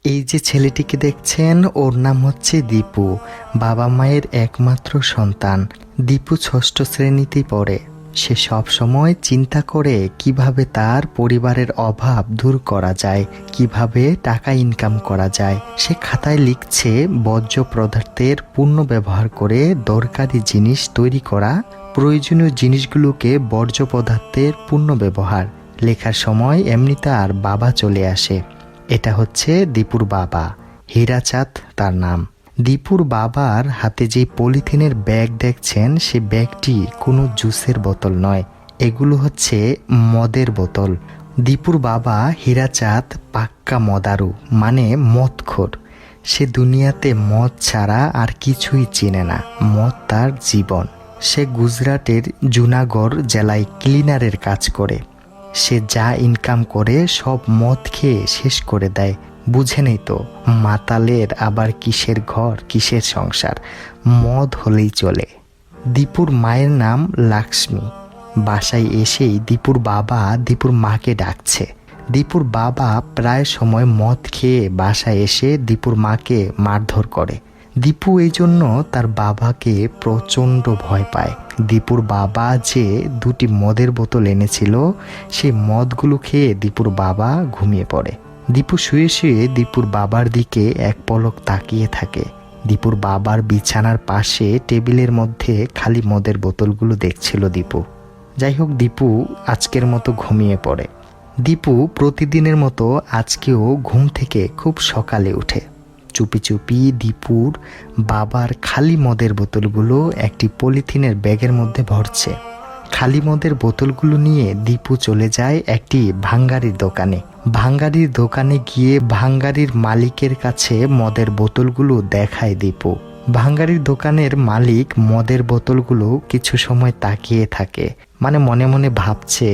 এই যে ছেলেটিকে দেখছেন, ওর নাম হচ্ছে দীপু। বাবা মায়ের একমাত্র সন্তান। দীপু ষষ্ঠ শ্রেণীতেই পড়ে। সে সব সময় চিন্তা করে কিভাবে তার পরিবারের অভাব দূর করা যায়, কিভাবে টাকা ইনকাম করা যায়। সে খাতায় লিখছে বর্জ্য পদার্থের পূর্ণ ব্যবহার করে দরকারি জিনিস তৈরি করা, প্রয়োজনীয় জিনিসগুলোকে বর্জ্য পদার্থের পূর্ণ ব্যবহার। লেখার সময় এমনি তার বাবা চলে আসে। এটা হচ্ছে দীপুর বাবা, হীরাচাঁদ তার নাম। দীপুর বাবার হাতে যে পলিথিনের ব্যাগ দেখছেন, সে ব্যাগটি কোনো জুসের বোতল নয়, এগুলো হচ্ছে মদের বোতল। দীপুর বাবা হীরাচাঁদ পাক্কা মদারু, মানে মদখোর। সে দুনিয়াতে মদ ছাড়া আর কিছুই চিনে না। মদ তার জীবন। সে গুজরাটের জুনাগড় জেলায় ক্লিনারের কাজ করে। সে যা ইনকাম করে সব মদ খেয়ে শেষ করে দেয়। বুঝে নেই তো, মাতালের আবার কিসের ঘর, কিসের সংসার, মদ হলেই চলে। দীপুর মায়ের নাম লাক্ষ্মী। বাসায় এসেই দীপুর বাবা দীপুর মাকে ডাকছে। দীপুর বাবা প্রায় সময় মদ খেয়ে বাসায় এসে দীপুর মাকে মারধর করে। দীপু এই জন্য তার বাবাকে প্রচণ্ড ভয় পায়। দীপুর বাবা যে দুটি মদের বোতল এনেছিল, সেই মদগুলো খেয়ে দীপুর বাবা ঘুমিয়ে পড়ে। দীপু শুয়ে শুয়ে দীপুর বাবার দিকে এক পলক তাকিয়ে থাকে। দীপুর বাবার বিছানার পাশে টেবিলের মধ্যে খালি মদের বোতলগুলো দেখছিল দীপু। যাই হোক, দীপু আজকের মতো ঘুমিয়ে পড়ে। দীপু প্রতিদিনের মতো আজকেও ঘুম থেকে খুব সকালে উঠে। চুপি চুপি দীপুর বাবার খালি মদের বোতলগুলো একটি পলিথিনের ব্যাগের মধ্যে ভরছে। খালি মদের বোতলগুলো নিয়ে দীপু চলে যায় একটি ভাঙ্গারির দোকানে। ভাঙ্গারির দোকানে গিয়ে ভাঙ্গারির মালিকের কাছে মদের বোতলগুলো দেখায় দীপু। ভাঙ্গারির দোকানের মালিক মদের বোতলগুলো কিছু সময় তাকিয়ে থাকে, মানে মনে মনে ভাবছে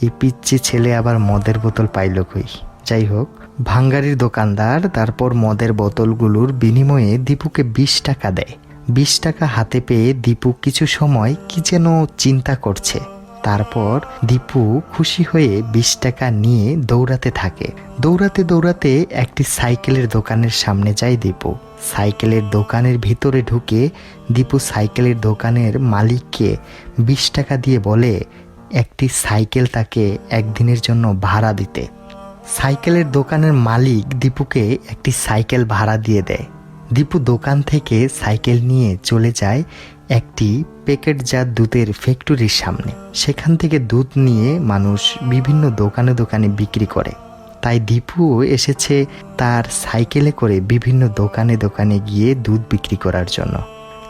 এই পিচ্চি ছেলে আবার মদের বোতল পাইল কই। যাই হোক, ভাঙ্গারির দোকানদার তারপর মদের বোতলগুলোর বিনিময়ে দীপুকে 20 টাকা দেয়। 20 টাকা হাতে পেয়ে দীপু কিছু সময় কি যেন চিন্তা করছে। তারপর দীপু খুশি হয়ে 20 টাকা নিয়ে দৌড়াতে থাকে। দৌড়াতে দৌড়াতে একটি সাইকেলের দোকানের সামনে যায় দীপু। সাইকেলের দোকানের ভিতরে ঢুকে দীপু সাইকেলের দোকানের মালিককে 20 টাকা দিয়ে বলে একটি সাইকেল তাকে একদিনের জন্য ভাড়া দিতে। সাইকেলের দোকানের মালিক দীপুকে একটি সাইকেল ভাড়া দিয়ে দেয়। দীপু দোকান থেকে সাইকেল নিয়ে চলে যায় একটি প্যাকেটজাত দুধের ফ্যাক্টরির সামনে। সেখান থেকে দুধ নিয়ে মানুষ বিভিন্ন দোকানে দোকানে বিক্রি করে। তাই দীপু এসেছে তার সাইকেলে করে বিভিন্ন দোকানে দোকানে গিয়ে দুধ বিক্রি করার জন্য।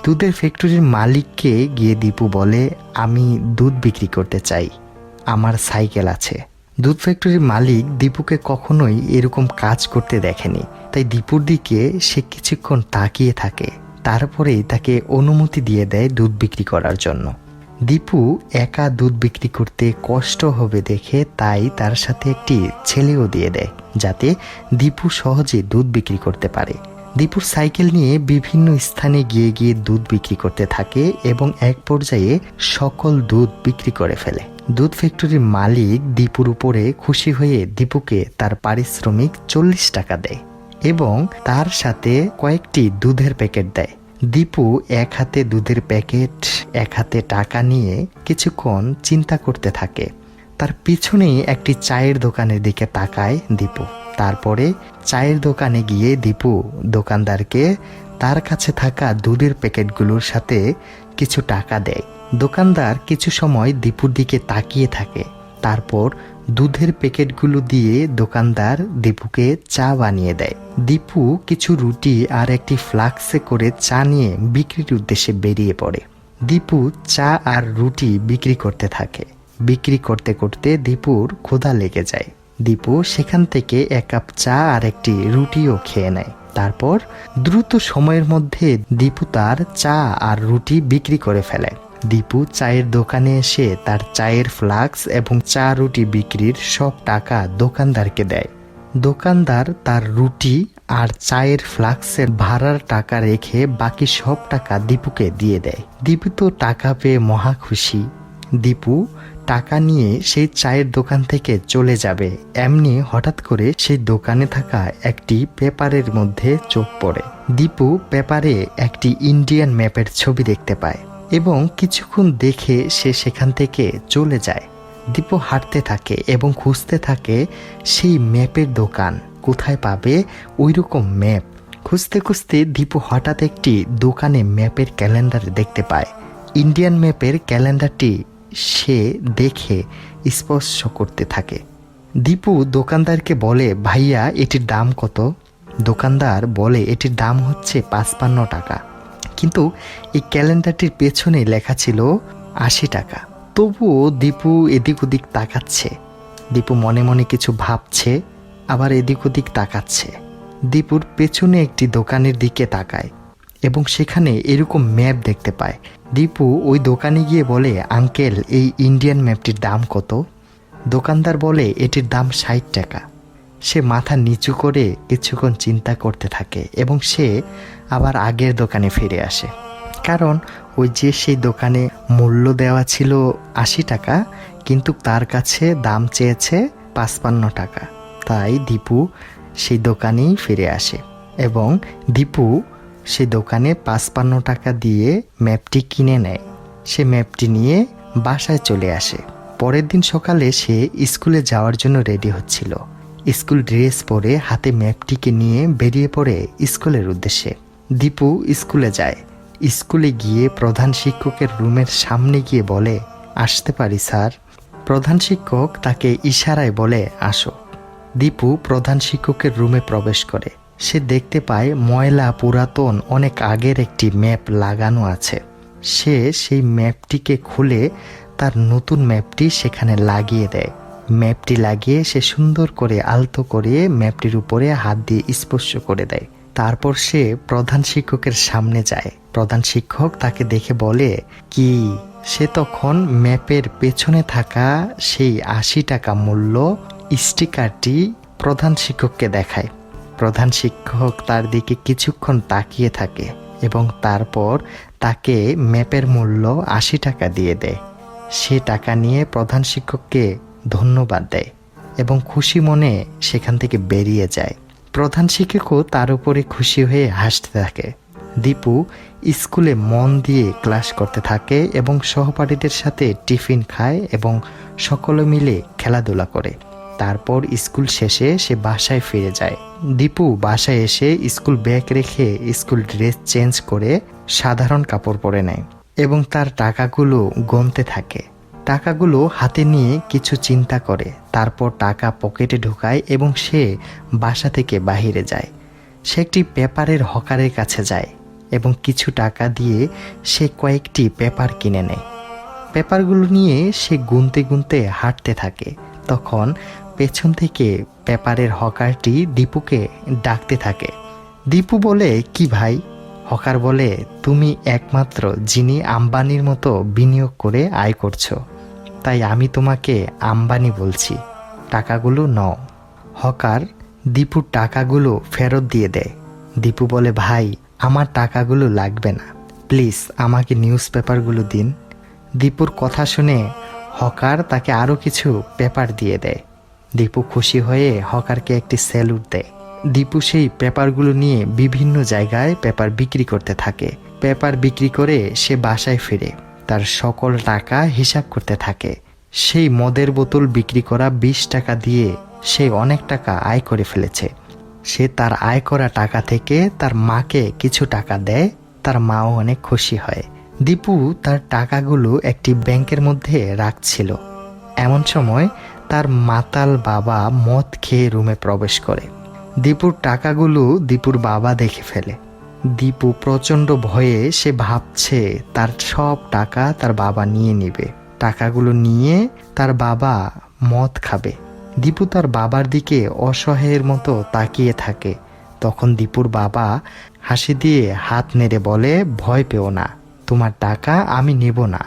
দুধের ফ্যাক্টরির মালিককে গিয়ে দীপু বলে, আমি দুধ বিক্রি করতে চাই, আমার সাইকেল আছে। দুধ ফ্যাক্টরির মালিক দীপুকে কখনোই এরকম কাজ করতে দেখেনি, তাই দীপুর দিকে সে কিছুক্ষণ তাকিয়ে থাকে। তারপরেই তাকে অনুমতি দিয়ে দেয় দুধ বিক্রি করার জন্য। দীপু একা দুধ বিক্রি করতে কষ্ট হবে দেখে তাই তার সাথে একটি ছেলেও দিয়ে দেয়, যাতে দীপু সহজে দুধ বিক্রি করতে পারে। দীপুর সাইকেল নিয়ে বিভিন্ন স্থানে গিয়ে গিয়ে দুধ বিক্রি করতে থাকে এবং এক পর্যায়ে সকল দুধ বিক্রি করে ফেলে। দুধ ফ্যাক্টরির মালিক দীপুর উপরে খুশি হয়ে দীপুকে তার পারিশ্রমিক 40 টাকা দেয় এবং তার সাথে কয়েকটি দুধের প্যাকেট দেয়। দীপু এক হাতে দুধের প্যাকেট, এক হাতে টাকা নিয়ে কিছুক্ষণ চিন্তা করতে থাকে। তার পিছনেই একটি চায়ের দোকানের দিকে তাকায় দীপু। তারপরে চায়ের দোকানে গিয়ে দীপু দোকানদারকে তার কাছে থাকা দুধের প্যাকেটগুলোর সাথে কিছু টাকা দেয়। দোকানদার কিছু সময় দীপুর দিকে তাকিয়ে থাকে। তারপর দুধের প্যাকেটগুলো দিয়ে দোকানদার দীপুকে চা বানিয়ে দেয়। দীপু কিছু রুটি আর একটি ফ্লাক্সে করে চা নিয়ে বিক্রির উদ্দেশ্যে বেরিয়ে পড়ে। দীপু চা আর রুটি বিক্রি করতে থাকে। বিক্রি করতে করতে দীপুর ক্ষুধা লেগে যায়। দীপু সেখান থেকে এক কাপ চা আর একটি রুটিও খেয়ে নেয়। তারপর দ্রুত সময়ের মধ্যে দীপু তার চা আর রুটি বিক্রি করে ফেলে। দীপু চায়ের দোকানে এসে তার চায়ের ফ্লাক্স এবং চা রুটি বিক্রির সব টাকা দোকানদারকে দেয়। দোকানদার তার রুটি আর চায়ের ফ্লাক্সের ভাড়ার টাকা রেখে বাকি সব টাকা দীপুকে দিয়ে দেয়। দীপু তো টাকা পেয়ে মহা খুশি। দীপু টাকা নিয়ে সেই চায়ের দোকান থেকে চলে যাবে, এমনি হঠাৎ করে সেই দোকানে থাকা একটি পেপারের মধ্যে চোখ পড়ে। দীপু পেপারে একটি ইন্ডিয়ান ম্যাপের ছবি দেখতে পায় এবং কিছুক্ষণ দেখে সে সেখান থেকে চলে যায়। দীপু হাঁটতে থাকে এবং খুঁজতে থাকে সেই ম্যাপের দোকান কোথায় পাবে ওই রকম ম্যাপ। খুঁজতে খুঁজতে দীপু হঠাৎ একটি দোকানে ম্যাপের ক্যালেন্ডার দেখতে পায়। ইন্ডিয়ান ম্যাপের ক্যালেন্ডারটি সে দেখে স্পর্শ করতে থাকে। দীপু দোকানদারকে বলে, ভাইয়া এটির দাম কত? দোকানদার বলে, এটির দাম হচ্ছে 55 টাকা। কিন্তু এই ক্যালেন্ডারটির পেছনে লেখা ছিল 80 টাকা। তবুও দীপু এদিক ওদিক তাকাচ্ছে। দীপু মনে মনে কিছু ভাবছে, আবার এদিক ওদিক তাকাচ্ছে। দীপুর পেছনে একটি দোকানের দিকে তাকায় এবং সেখানে এরকম ম্যাপ দেখতে পায়। দীপু ওই দোকানে গিয়ে বলে, আঙ্কেল এই ইন্ডিয়ান ম্যাপটির দাম কত? দোকানদার বলে, এটির দাম 60 টাকা। সে মাথা নিচু করে কিছুক্ষণ চিন্তা করতে থাকে এবং সে আবার আগের দোকানে ফিরে আসে। কারণ ওই যে সেই দোকানে মূল্য দেওয়া ছিল 80 টাকা, কিন্তু তার কাছে দাম চেয়েছে 55 টাকা। তাই দীপু সেই দোকানেই ফিরে আসে এবং দীপু সে দোকানে 55 টাকা দিয়ে ম্যাপটি কিনে নেয়। সে ম্যাপটি নিয়ে বাসায় চলে আসে। পরের দিন সকালে সে স্কুলে যাওয়ার জন্য রেডি হচ্ছিল। স্কুল ড্রেস পরে হাতে ম্যাপটিকে নিয়ে বেরিয়ে পড়ে স্কুলের উদ্দেশ্যে। দীপু স্কুলে যায়। স্কুলে গিয়ে প্রধান শিক্ষকের রুমের সামনে গিয়ে বলে, আসতে পারি স্যার? প্রধান শিক্ষক তাকে ইশারায় বলে, আসো। দীপু প্রধান শিক্ষকের রুমে প্রবেশ করে। সে দেখতে পায় ময়লা পুরাতন অনেক আগের একটি ম্যাপ লাগানো আছে। সে সেই ম্যাপটিকে খুলে তার নতুন ম্যাপটি সেখানে লাগিয়ে দেয়। ম্যাপটি লাগিয়ে সে সুন্দর করে আলতো করে ম্যাপটির উপরে হাত দিয়ে স্পর্শ করে দেয়। তারপর সে প্রধান শিক্ষকের সামনে যায়। প্রধান শিক্ষক তাকে দেখে বলে, কি? সে তখন ম্যাপের পেছনে থাকা সেই 80 টাকা মূল্য স্টিকারটি প্রধান শিক্ষককে দেখায়। প্রধান শিক্ষক তার দিকে কিছুক্ষণ তাকিয়ে থাকে এবং তারপর তাকে ম্যাপের মূল্য 80 টাকা দিয়ে দেয়। সে টাকা নিয়ে প্রধান শিক্ষককে ধন্যবাদ দেয় এবং খুশি মনে সেখান থেকে বেরিয়ে যায়। প্রধান শিক্ষকও তার উপরে খুশি হয়ে হাসতে থাকে। দীপু স্কুলে মন দিয়ে ক্লাস করতে থাকে এবং সহপাঠীদের সাথে টিফিন খায় এবং সকলে মিলে খেলাধুলা করে। তারপর স্কুল শেষে সে বাসায় ফিরে যায়। দীপু বাসায় এসে স্কুল ব্যাগ রেখে স্কুল ড্রেস চেঞ্জ করে সাধারণ কাপড় পরে নেয় এবং তার টাকাগুলো গুনতে থাকে। টাকাগুলো হাতে নিয়ে কিছু চিন্তা করে, তারপর টাকা পকেটে ঢুকায় এবং সে বাসা থেকে বাহিরে যায়। সে একটি পেপারের হকারের কাছে যায় এবং কিছু টাকা দিয়ে সে কয়েকটি পেপার কিনে নেয়। পেপারগুলো নিয়ে সে গুনতে গুনতে হাঁটতে থাকে। তখন পেছন থেকে পেপারের হকারটি দীপুকে ডাকতে থাকে। দীপু বলে, কি ভাই? হকার বলে, তুমি একমাত্র যিনি আম্বানির মতো বিনিয়োগ করে আয় করছো, তাই আমি তোমাকে আম্বানি বলছি। টাকাগুলো নাও। হকার দীপুর টাকাগুলো ফেরত দিয়ে দেয়। দীপু বলে, ভাই আমার টাকাগুলো লাগবে না, প্লিজ আমাকে নিউজ পেপারগুলো দিন। দীপুর কথা শুনে হকার তাকে আরও কিছু পেপার দিয়ে দেয়। দীপু খুশি হয়ে হকারকে একটি স্যালুট দেয়। দীপু সেই পেপারগুলো নিয়ে বিভিন্ন জায়গায় পেপার বিক্রি করতে থাকে। পেপার বিক্রি করে সে বাসায় ফিরে তার সকল টাকা হিসাব করতে থাকে। সেই মদের বোতল বিক্রি করা 20 টাকা দিয়ে সে অনেক টাকা আয় করে ফেলেছে। সে তার আয় করা টাকা থেকে তার মাকে কিছু টাকা দেয়। তার মাও অনেক খুশি হয়। দীপু তার টাকাগুলো একটি ব্যাংকের মধ্যে রাখছিল। এমন সময় তার মাতাল বাবা মদ খেয়ে রুমে প্রবেশ করে। দীপুর টাকাগুলো দীপুর বাবা দেখে ফেলে। দীপু প্রচণ্ড ভয়ে সে ভাবছে তার সব টাকা তার বাবা নিয়ে নেবে। টাকাগুলো নিয়ে তার বাবা মদ খাবে। দীপু তার বাবার দিকে অসহায়ের মতো তাকিয়ে থাকে। তখন দীপুর বাবা হাসি দিয়ে হাত নেড়ে বলে, ভয় পেও না, তোমার টাকা আমি নেব না।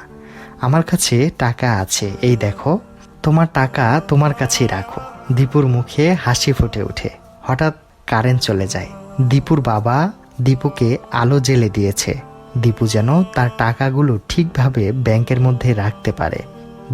আমার কাছে টাকা আছে, এই দেখো, তোমার টাকা তোমার কাছেই রাখো। দীপুর মুখে হাসি ফুটে ওঠে। হঠাৎ কারেন্ট চলে যায়। দীপুর বাবা দীপুকে আলো জ্বেলে দিয়েছে। দীপু যেন তার টাকাগুলো ঠিকভাবে ব্যাংকের মধ্যে রাখতে পারে।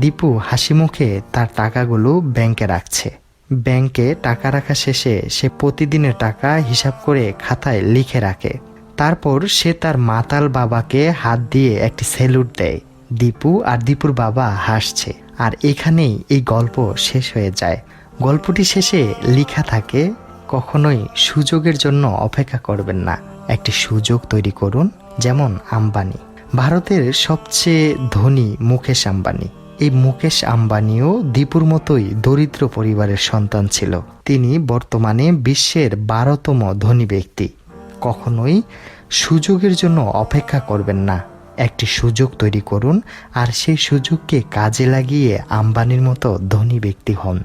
দীপু হাসি মুখে তার টাকাগুলো ব্যাংকে রাখছে। ব্যাংকে টাকা রাখা শেষে সে প্রতিদিনের টাকা হিসাব করে খাতায় লিখে রাখে। তারপর সে তার মাতাল বাবাকে হাত দিয়ে একটি স্যালুট দেয়। দীপু আর দীপুর বাবা হাসছে। আর এখানেই এই গল্প শেষ হয়ে যায়। গল্পটি শেষে লেখা থাকে, কখনোই সুযোগের জন্য অপেক্ষা করবেন না, একটি সুযোগ তৈরি করুন। যেমন আম্বানি, ভারতের সবচেয়ে ধনী মুকেশ আম্বানি। এই মুকেশ আম্বানিও দীপুর মতোই দরিদ্র পরিবারের সন্তান ছিল। তিনি বর্তমানে বিশ্বের 12তম ধনী ব্যক্তি। কখনোই সুযোগের জন্য অপেক্ষা করবেন না, একটি সুযোগ তৈরি করুন আর সেই সুযোগকে কাজে লাগিয়ে আম্বানির মতো ধনী ব্যক্তি হন।